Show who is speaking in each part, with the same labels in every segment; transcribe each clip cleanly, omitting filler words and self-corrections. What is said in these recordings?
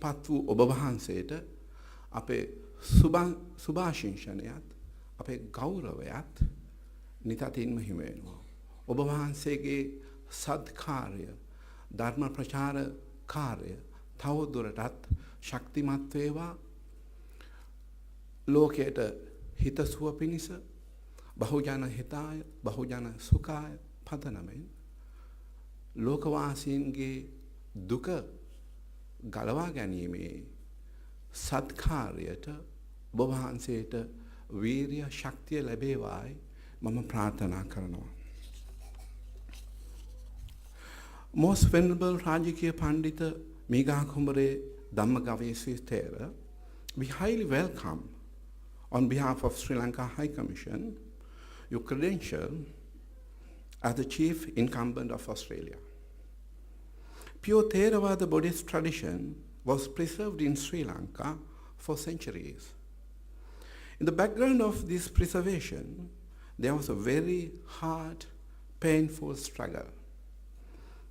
Speaker 1: පත් වූ ඔබ වහන්සේට අපේ සුභාශිංසනයත් අපේ ගෞරවයත් නිතතින්ම හිමි වෙනවා. ඔබ වහන්සේගේ සත්කාර්ය ධර්ම ප්‍රචාර කාර්ය තවදුරටත් ශක්තිමත් වේවා. ලෝකයට හිතසුව පිණිස බහුජන හිතාය බහුජන සුඛාය පතනමෙන් ලෝකවාසීන්ගේ දුක ගලවා ගැනීමේ සත්කාරයට ඔබ වහන්සේට වීරිය ශක්තිය ලැබේවායි මම ප්‍රාර්ථනා කරනවා. Most Venerable Rajakiya Pandita Megakumbare Dhammagavesi Thera, we highly welcome on behalf of Sri Lanka High Commission your credential as the Chief Incumbent of Australia. Pure Theravada Buddhist tradition was preserved in Sri Lanka for centuries. In the background of this preservation, there was a very hard, painful struggle.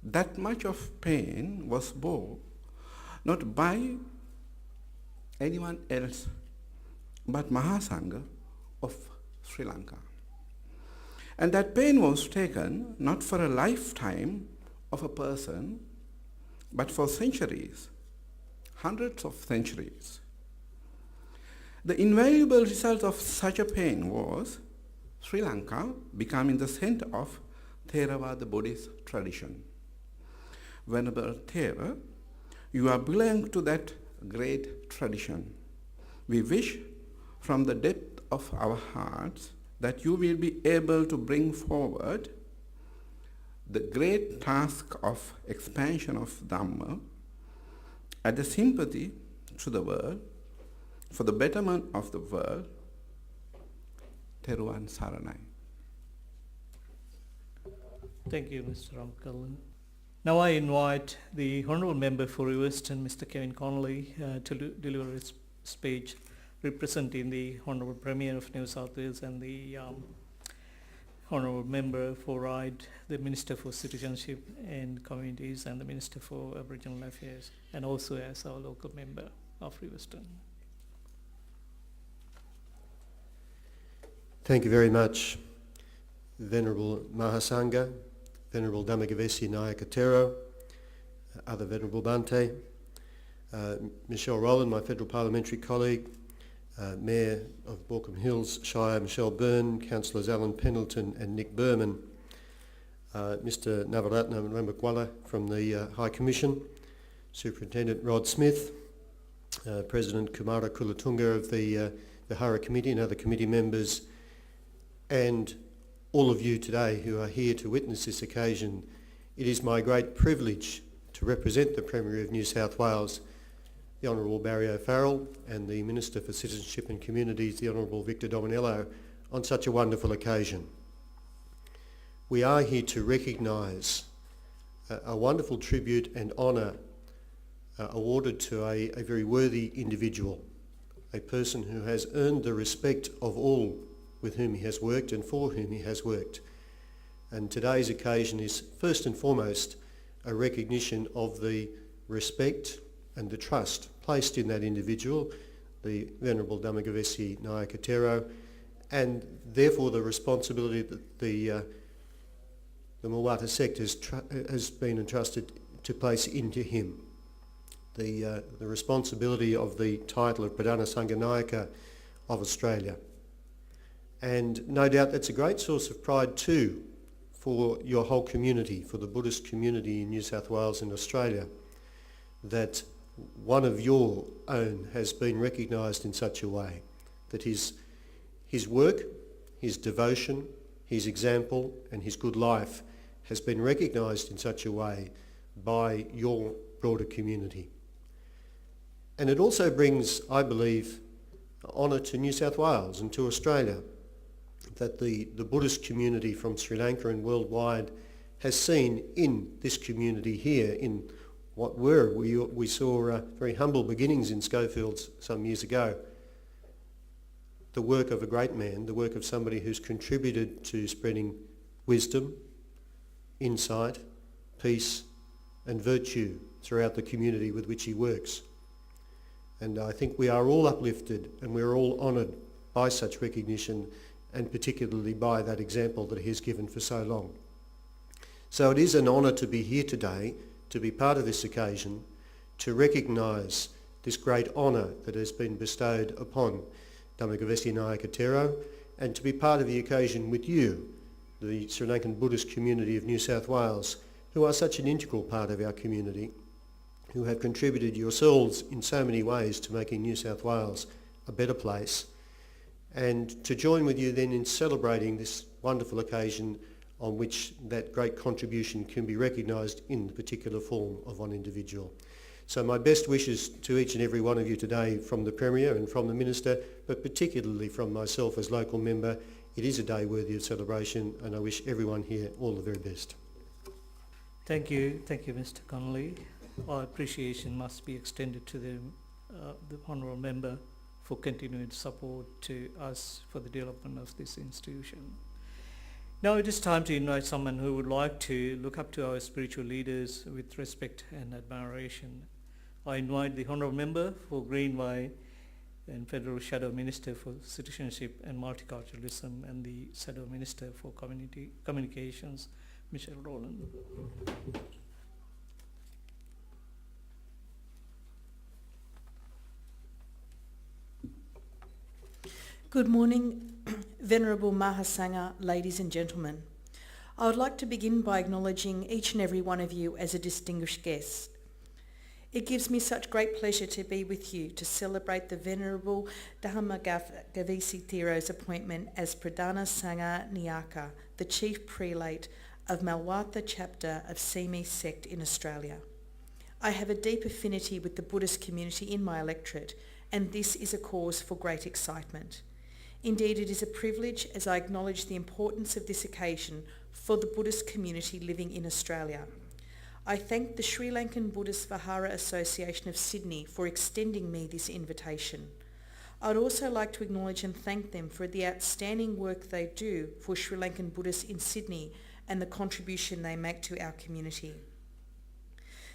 Speaker 1: That much of pain was borne not by anyone else but Mahasangha of Sri Lanka. And that pain was taken not for a lifetime of a person, but for centuries, hundreds of centuries. The invaluable result of such a pain was Sri Lanka becoming the center of Theravada Buddhist tradition. Venerable Thera, you are belong to that great tradition. We wish from the depth of our hearts that you will be able to bring forward the great task of expansion of Dhamma and the sympathy to the world for the betterment of the world. Teruvan Saranai.
Speaker 2: Thank you, Mr. Ramkallan. Now I invite the Honourable Member for Western, Mr. Kevin Connolly, to deliver his speech representing the Honourable Premier of New South Wales and the Honourable Member for Ryde, the Minister for Citizenship and Communities and the Minister for Aboriginal Affairs, and also as our local member of Western.
Speaker 3: Thank you very much, Venerable Mahasangha, Venerable Dhammagavesi Nayaka Tero, other Venerable Bhante, Michelle Rowland, my federal parliamentary colleague, Mayor of Baulkham Hills Shire, Michelle Byrne, Councillors Alan Pendleton and Nick Berman, Mr Navaratna Ramakwala from the High Commission, Superintendent Rod Smith, President Kumara Kulatunga of the Hara Committee and other committee members, and all of you today who are here to witness this occasion. It is my great privilege to represent the Premier of New South Wales, the Honourable Barry O'Farrell, and the Minister for Citizenship and Communities, the Honourable Victor Dominello, on such a wonderful occasion. We are here to recognise a wonderful tribute and honour awarded to a very worthy individual, a person who has earned the respect of all with whom he has worked and for whom he has worked. And today's occasion is first and foremost a recognition of the respect and the trust placed in that individual, the Venerable Dhammagavesi Nayaka Tero, and therefore the responsibility that the Mulwata sect has been entrusted to place into him. The responsibility of the title of Pradhana Sangha Nayaka of Australia. And no doubt that's a great source of pride too for your whole community, for the Buddhist community in New South Wales and Australia, that one of your own has been recognised in such a way, that his work, his devotion, his example and his good life has been recognised in such a way by your broader community. And it also brings, I believe, honour to New South Wales and to Australia, that the Buddhist community from Sri Lanka and worldwide has seen in this community here, in what we saw very humble beginnings in Schofields some years ago, the work of a great man, the work of somebody who's contributed to spreading wisdom, insight, peace and virtue throughout the community with which he works. And I think we are all uplifted and we're all honoured by such recognition, and particularly by that example that he has given for so long. So it is an honour to be here today, to be part of this occasion, to recognise this great honour that has been bestowed upon Dhammagavesi Nayaka Tero, and to be part of the occasion with you, the Sri Lankan Buddhist community of New South Wales, who are such an integral part of our community, who have contributed yourselves in so many ways to making New South Wales a better place, and to join with you then in celebrating this wonderful occasion on which that great contribution can be recognised in the particular form of one individual. So my best wishes to each and every one of you today from the Premier and from the Minister, but particularly from myself as local member. It is a day worthy of celebration, and I wish everyone here all the very best.
Speaker 2: Thank you, Mr. Connolly. Our appreciation must be extended to the Honourable Member for continued support to us for the development of this institution. Now it is time to invite someone who would like to look up to our spiritual leaders with respect and admiration. I invite the Honourable Member for Greenway and Federal Shadow Minister for Citizenship and Multiculturalism and the Shadow Minister for Communications, Michelle Rowland.
Speaker 4: Good morning, Venerable Mahasangha, ladies and gentlemen. I would like to begin by acknowledging each and every one of you as a distinguished guest. It gives me such great pleasure to be with you to celebrate the Venerable Dhammagavesi Thero's appointment as Pradhana Sangha Nayaka, the Chief Prelate of Malwatha chapter of Simi sect in Australia. I have a deep affinity with the Buddhist community in my electorate, and this is a cause for great excitement. Indeed, it is a privilege as I acknowledge the importance of this occasion for the Buddhist community living in Australia. I thank the Sri Lankan Buddhist Vihara Association of Sydney for extending me this invitation. I would also like to acknowledge and thank them for the outstanding work they do for Sri Lankan Buddhists in Sydney and the contribution they make to our community.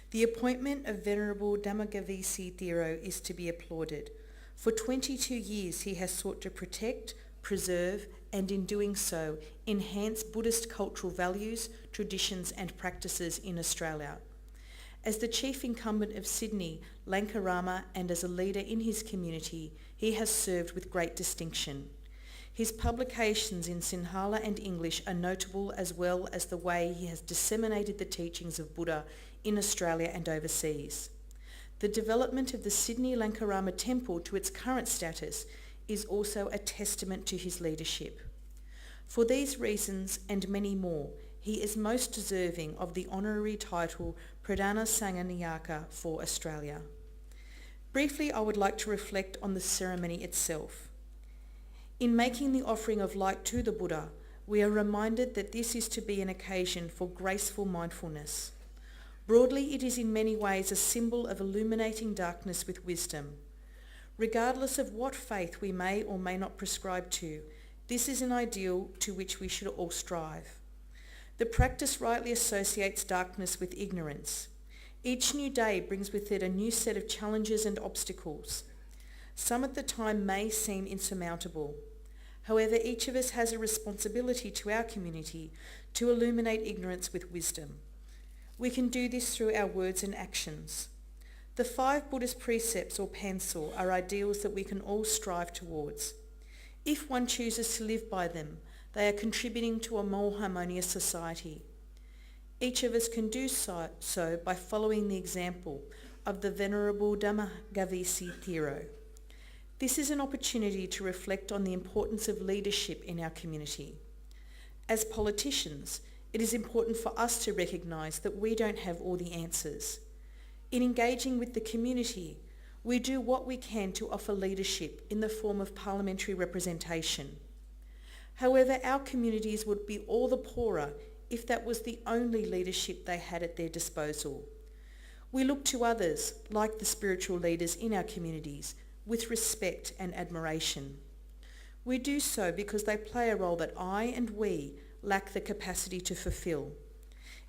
Speaker 4: The appointment of Venerable Dhammagavesi Thero is to be applauded. For 22 years he has sought to protect, preserve, and in doing so, enhance Buddhist cultural values, traditions and practices in Australia. As the chief incumbent of Sydney, Lankarama, and as a leader in his community, he has served with great distinction. His publications in Sinhala and English are notable, as well as the way he has disseminated the teachings of Buddha in Australia and overseas. The development of the Sydney Lankarama Temple to its current status is also a testament to his leadership. For these reasons and many more, he is most deserving of the honorary title Pradhana Sangha Nayaka for Australia. Briefly, I would like to reflect on the ceremony itself. In making the offering of light to the Buddha, we are reminded that this is to be an occasion for graceful mindfulness. Broadly, it is in many ways a symbol of illuminating darkness with wisdom. Regardless of what faith we may or may not prescribe to, this is an ideal to which we should all strive. The practice rightly associates darkness with ignorance. Each new day brings with it a new set of challenges and obstacles. Some at the time may seem insurmountable. However, each of us has a responsibility to our community to illuminate ignorance with wisdom. We can do this through our words and actions. The 5 Buddhist precepts or pansor are ideals that we can all strive towards. If one chooses to live by them, they are contributing to a more harmonious society. Each of us can do so by following the example of the Venerable Dhammagavesi Thero. This is an opportunity to reflect on the importance of leadership in our community. As politicians, it is important for us to recognise that we don't have all the answers. In engaging with the community, we do what we can to offer leadership in the form of parliamentary representation. However, our communities would be all the poorer if that was the only leadership they had at their disposal. We look to others, like the spiritual leaders in our communities, with respect and admiration. We do so because they play a role that I and we lack the capacity to fulfill.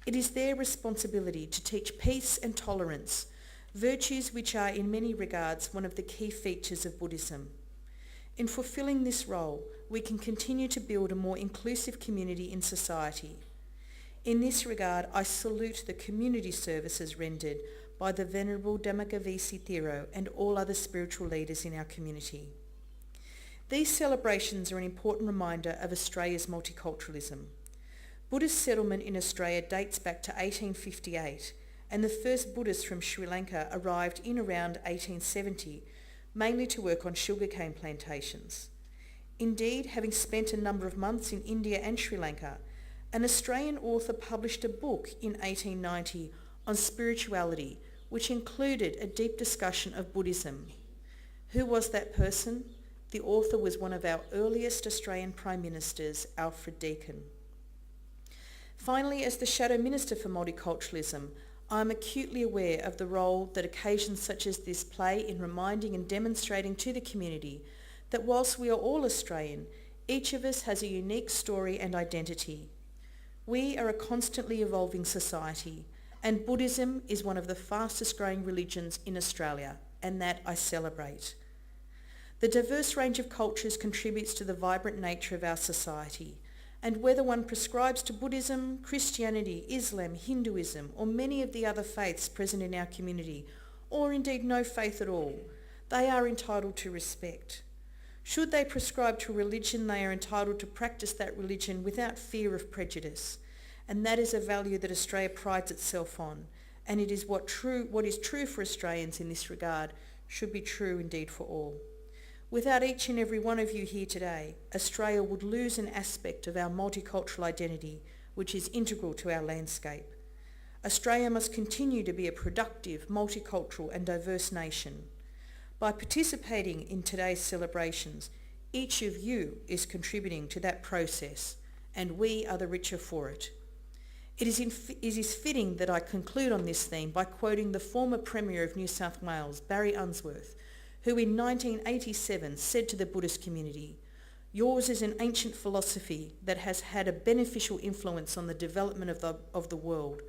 Speaker 4: It is their responsibility to teach peace and tolerance, virtues which are in many regards one of the key features of Buddhism. In fulfilling this role, we can continue to build a more inclusive community in society. In this regard, I salute the community services rendered by the Venerable Dhammagavisi Thero and all other spiritual leaders in our community. These celebrations are an important reminder of Australia's multiculturalism. Buddhist settlement in Australia dates back to 1858, and the first Buddhists from Sri Lanka arrived in around 1870, mainly to work on sugarcane plantations. Indeed, having spent a number of months in India and Sri Lanka, an Australian author published a book in 1890 on spirituality, which included a deep discussion of Buddhism. Who was that person? The author was one of our earliest Australian Prime Ministers, Alfred Deakin. Finally, as the Shadow Minister for Multiculturalism, I am acutely aware of the role that occasions such as this play in reminding and demonstrating to the community that whilst we are all Australian, each of us has a unique story and identity. We are a constantly evolving society, and Buddhism is one of the fastest growing religions in Australia, and that I celebrate. The diverse range of cultures contributes to the vibrant nature of our society, and whether one prescribes to Buddhism, Christianity, Islam, Hinduism, or many of the other faiths present in our community, or indeed no faith at all, they are entitled to respect. Should they prescribe to a religion, they are entitled to practice that religion without fear of prejudice. And that is a value that Australia prides itself on. And it is what is true for Australians in this regard should be true indeed for all. Without each and every one of you here today, Australia would lose an aspect of our multicultural identity, which is integral to our landscape. Australia must continue to be a productive, multicultural and diverse nation. By participating in today's celebrations, each of you is contributing to that process, and we are the richer for it. It is fitting that I conclude on this theme by quoting the former Premier of New South Wales, Barry Unsworth, who in 1987 said to the Buddhist community, "Yours is an ancient philosophy that has had a beneficial influence on the development of the world.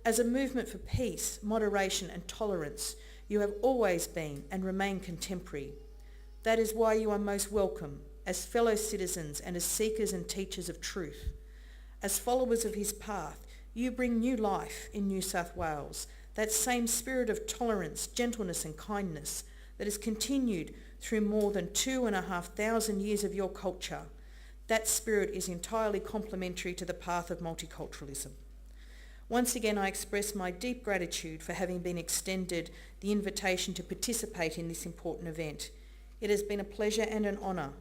Speaker 4: As a movement for peace, moderation and tolerance, you have always been and remain contemporary. That is why you are most welcome as fellow citizens and as seekers and teachers of truth. As followers of his path, you bring new life in New South Wales, that same spirit of tolerance, gentleness and kindness that has continued through more than 2,500 years of your culture. That spirit is entirely complementary to the path of multiculturalism. Once again, I express my deep gratitude for having been extended the invitation to participate in this important event. It has been a pleasure and an honour.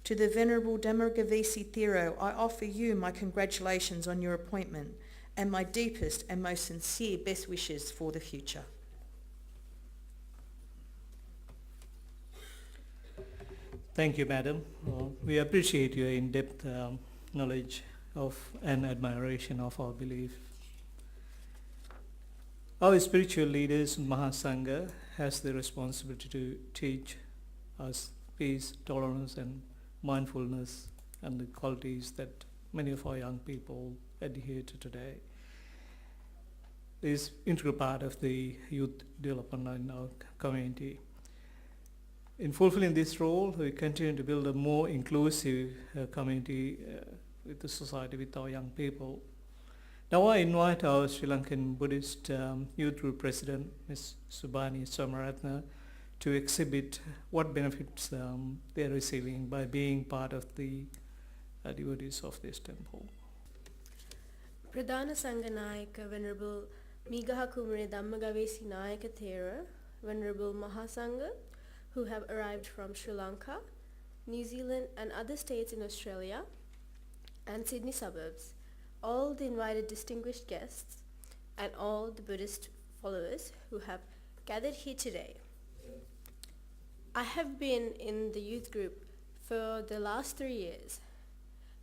Speaker 4: To the Venerable Dhammagavisi Thero, I offer you my congratulations on your appointment and my deepest and most sincere best wishes for the future."
Speaker 2: Thank you, Madam. We appreciate your in-depth knowledge of and admiration of our belief. Our spiritual leaders, Mahasangha, has the responsibility to teach us peace, tolerance and mindfulness and the qualities that many of our young people adhere to today. This is integral part of the youth development in our community. In fulfilling this role, we continue to build a more inclusive community with the society, with our young people. Now I invite our Sri Lankan Buddhist Youth Group President, Ms. Subhani Somaratna, to exhibit what benefits they are receiving by being part of the devotees of this temple.
Speaker 5: Pradhana Sangha Nayaka Venerable Migaha Kumare Dhammagavisi Nayaka Thera, Venerable Mahasangha, who have arrived from Sri Lanka, New Zealand and other states in Australia and Sydney suburbs, all the invited distinguished guests and all the Buddhist followers who have gathered here today. I have been in the youth group for the last 3 years,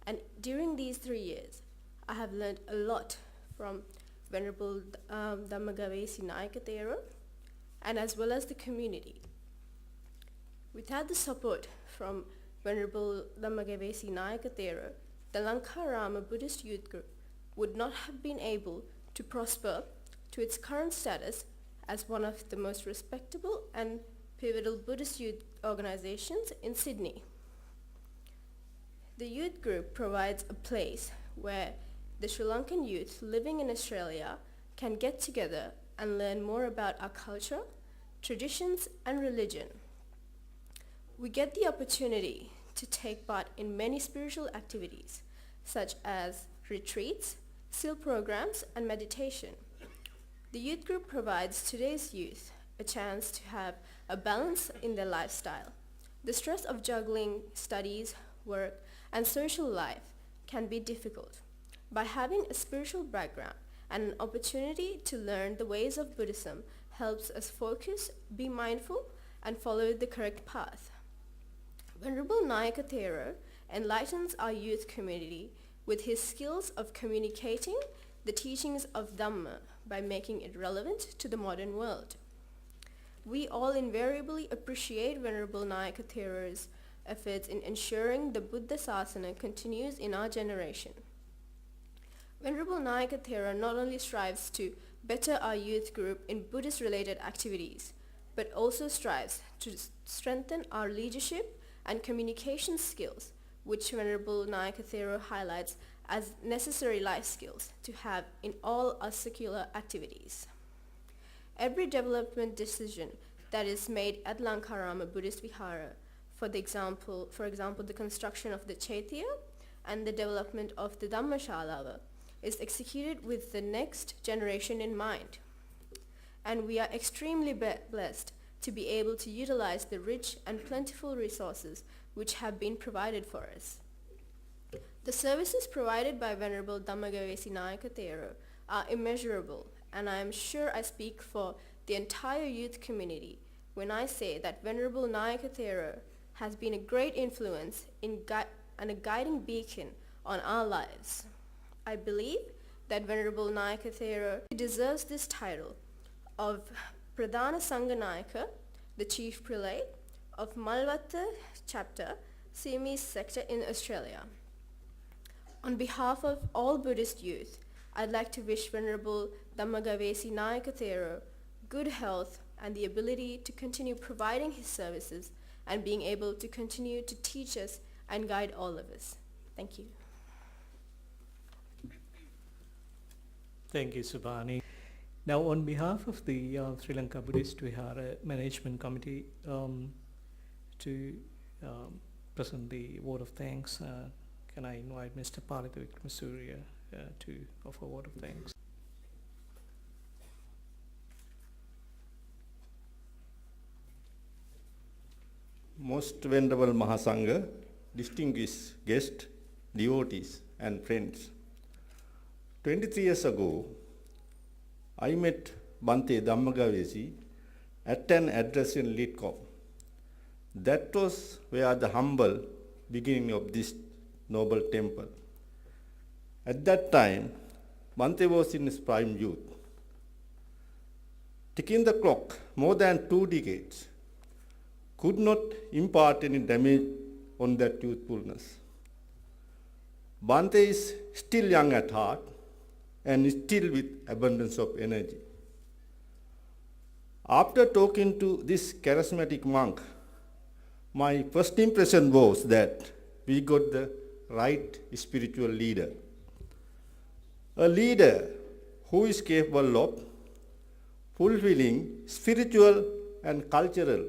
Speaker 5: and during these 3 years I have learned a lot from Venerable Dhammagavisi Nayaka Thero and as well as the community. Without the support from Venerable Dhammagavisi Nayaka Thero, the Lankarama Buddhist Youth Group would not have been able to prosper to its current status as one of the most respectable and pivotal Buddhist youth organizations in Sydney. The youth group provides a place where the Sri Lankan youth living in Australia can get together and learn more about our culture, traditions, and religion. We get the opportunity to take part in many spiritual activities, such as retreats, SEAL programs, and meditation. The youth group provides today's youth a chance to have a balance in their lifestyle. The stress of juggling studies, work, and social life can be difficult. By having a spiritual background and an opportunity to learn the ways of Buddhism helps us focus, be mindful, and follow the correct path. Venerable Nayaka Thero enlightens our youth community with his skills of communicating the teachings of Dhamma by making it relevant to the modern world. We all invariably appreciate Venerable Nayaka Thero's efforts in ensuring the Buddha Sasana continues in our generation. Venerable Nayaka Thero not only strives to better our youth group in Buddhist-related activities, but also strives to strengthen our leadership and communication skills, which Venerable Nayaka Thero highlights as necessary life skills to have in all our secular activities. Every development decision that is made at Lankarama Buddhist Vihara, for example, the construction of the Chaitya and the development of the Dhammashala, is executed with the next generation in mind. And we are extremely blessed to be able to utilize the rich and plentiful resources which have been provided for us. The services provided by Venerable Dhammagavesi Nayaka Thero are immeasurable, and I am sure I speak for the entire youth community when I say that Venerable Nayaka Thero has been a great influence and a guiding beacon on our lives. I believe that Venerable Nayaka Thero deserves this title of Pradhana Sangha Nayaka, the Chief Prelate of Malvatta Chapter, Siamese sector in Australia. On behalf of all Buddhist youth, I'd like to wish Venerable Dhammagavesi Nayaka Thero good health and the ability to continue providing his services and being able to continue to teach us and guide all of us. Thank you.
Speaker 2: Thank you, Subhani. Now, on behalf of the Sri Lanka Buddhist Vihara Management Committee, to present the word of thanks, can I invite Mr. Palitha Vikramasuriya to offer a word of thanks?
Speaker 1: Most Venerable Mahasangha, distinguished guests, devotees, and friends. 23 years ago, I met Bhante Dhammagavesi at an address in Lidcombe. That was where the humble beginning of this noble temple. At that time, Bhante was in his prime youth. Ticking the clock, more than 2 decades could not impart any damage on that youthfulness. Bhante is still young at heart and still with abundance of energy. After talking to this charismatic monk, my first impression was that we got the right spiritual leader. A leader who is capable of fulfilling spiritual and cultural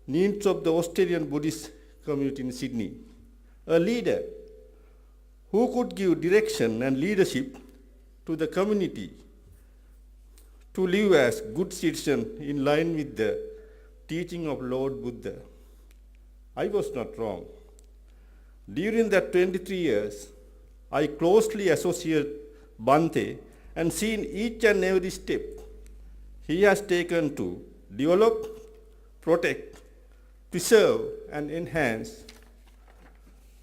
Speaker 1: needs of the Australian Buddhist community in Sydney. A leader who could give direction and leadership to the community to live as good citizens in line with the teaching of Lord Buddha. I was not wrong. During that 23 years, I closely associated Bhante and seen each and every step he has taken to develop, protect, preserve, and enhance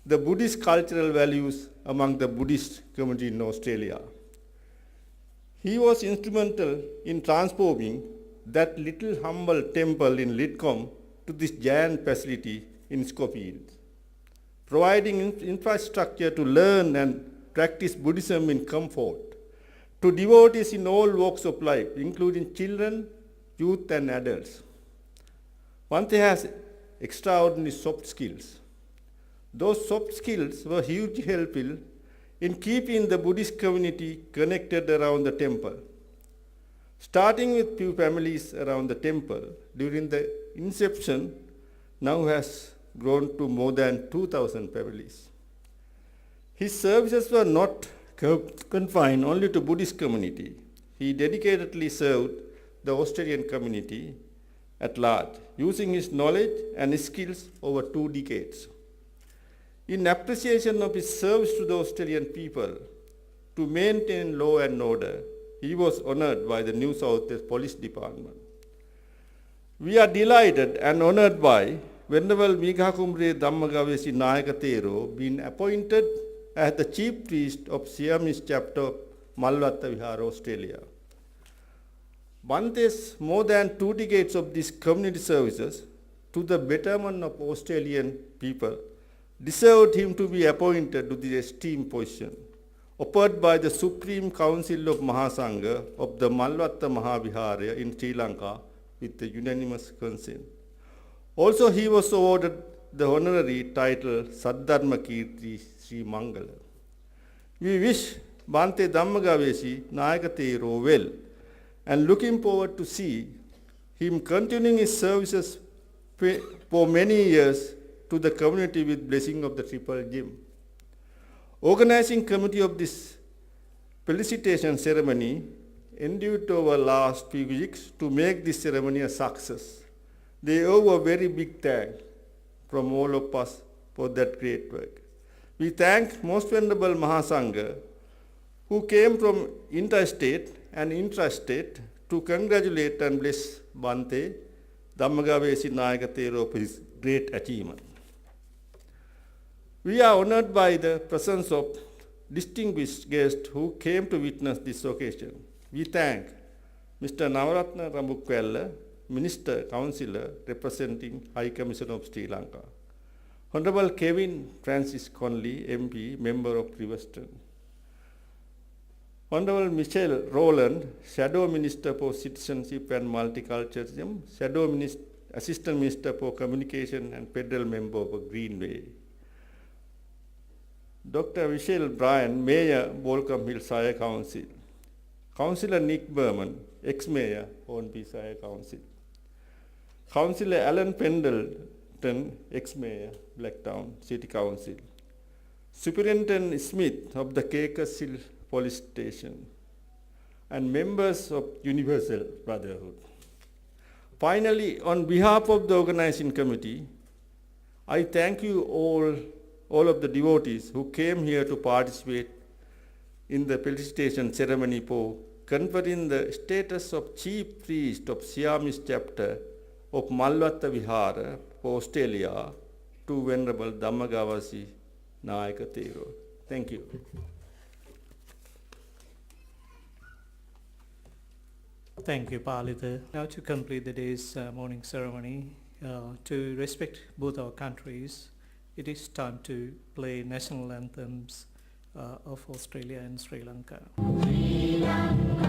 Speaker 1: the Buddhist cultural values among the Buddhist community in Australia. He was instrumental in transforming that little humble temple in Lidcombe to this giant facility in Scofield, providing infrastructure to learn and practice Buddhism in comfort to devotees in all walks of life, including children,
Speaker 6: youth and adults. Bhante has extraordinary soft skills. Those soft skills were hugely helpful in keeping the Buddhist community connected around the temple. Starting with few families around the temple during the inception, now has grown to more than 2,000 families. His services were not confined only to Buddhist community. He dedicatedly served the Australian community at large, using his knowledge and skills over 2 decades. In appreciation of his service to the Australian people to maintain law and order, he was honored by the New South Wales Police Department. We are delighted and honored by Venerable Migakumre Dhammagavesi Nayaka Thero being appointed as the Chief Priest of Siamese Chapter of Malwatta Vihara, Australia. Bhante's more than 2 decades of these community services to the betterment of Australian people deserved him to be appointed to this esteemed position, offered by the Supreme Council of Mahasangha of the Malwatta Mahavihara in Sri Lanka with the unanimous consent. Also, he was awarded the honorary title Saddharma Kirti Sri Mangala. We wish Bhante Dhammagavesi Nayaka Thero well and looking forward to see him continuing his services for many years to the community with blessing of the Triple Gem. Organizing committee of this felicitation ceremony endured over last few weeks to make this ceremony a success. They owe a very big thanks from all of us for that great work. We thank Most Venerable Mahasangha who came from interstate and intrastate to congratulate and bless Bhante Dhammagavesi Nayaka Thero for his great achievement. We are honored by the presence of distinguished guests who came to witness this occasion. We thank Mr. Navaratna Rambukwella, Minister, Councillor, representing High Commission of Sri Lanka. Honorable Kevin Francis Conley, MP, Member of Riverstone. Honorable Michelle Rowland, Shadow Minister for Citizenship and Multiculturalism, Assistant Minister for Communication and Federal Member of Greenway. Dr. Michelle Bryan, Mayor, Bolcom Hill Shire Council. Councillor Nick Berman, ex-mayor, Hornby Shire Council. Councillor Alan Pendleton, ex-mayor, Blacktown City Council. Superintendent Smith of the Cakers Hill Police Station. And members of Universal Brotherhood. Finally, on behalf of the organizing committee, I thank you all of the devotees who came here to participate in the felicitation ceremony for conferring the status of Chief Priest of Siamese Chapter of Malwatta Vihara for Australia to Venerable Dhammagavesi Nayaka Thero. Thank you.
Speaker 2: Thank you, Palita. Now to complete the day's morning ceremony, to respect both our countries, it is time to play national anthems of Australia and Sri Lanka. Sri Lanka,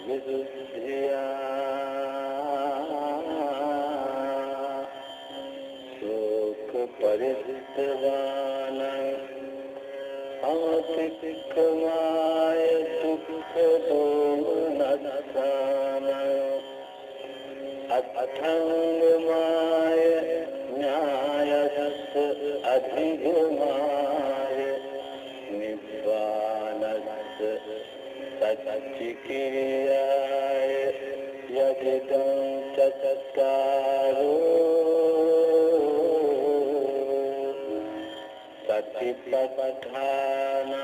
Speaker 7: विदुष्या शोक परितवान अतिक्रमाय दुख दोमनसान अथंगमाय न्यायस अधिगमाय निब्बानस सच्चिकियाय यदिदं चत्तारो सतिपट्ठाना